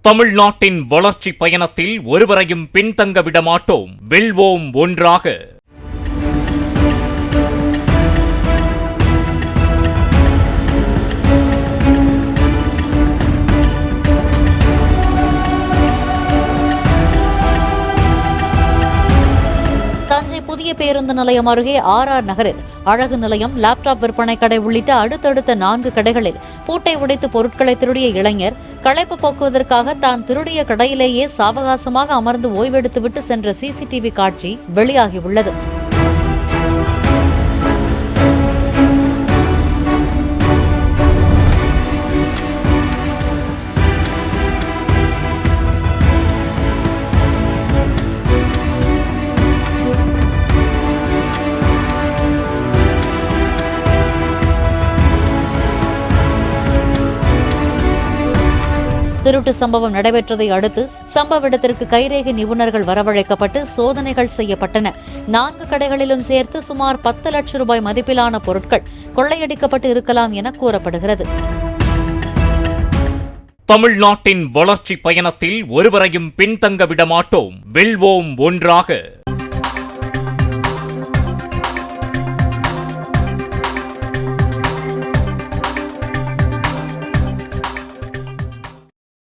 தமிழ்நாட்டின் வளர்ச்சி பயணத்தில் ஒருவரையும் பின்தங்க விடமாட்டோம். வெல்வோம் ஒன்றாக. தஞ்சை புதிய பேருந்து நிலையம் அருகே ஆர் நகரில் அழகு நிலையம், லேப்டாப் விற்பனை கடை உள்ளிட்ட அடுத்தடுத்த 4 கடைகளில் பூட்டை உடைத்து பொருட்களை திருடிய இளைஞர் களைப்பு போக்குவதற்காக தான் திருடிய கடையிலேயே சாவகாசமாக அமர்ந்து ஓய்வெடுத்துவிட்டு சென்ற சிசிடிவி காட்சி வெளியாகியுள்ளது. திருட்டு சம்பவம் நடைபெற்றதை அடுத்து சம்பவ இடத்திற்கு கைரேகை நிபுணர்கள் வரவழைக்கப்பட்டு சோதனைகள் செய்யப்பட்டன. 4 கடைகளிலும் சேர்த்து சுமார் 10 லட்சம் ரூபாய் மதிப்பிலான பொருட்கள் கொள்ளையடிக்கப்பட்டு இருக்கலாம் என கூறப்படுகிறது. தமிழ்நாட்டின் வளர்ச்சி பயணத்தில் ஒருவரையும் பின்தங்க விடமாட்டோம். வெல்வோம் ஒன்றாக.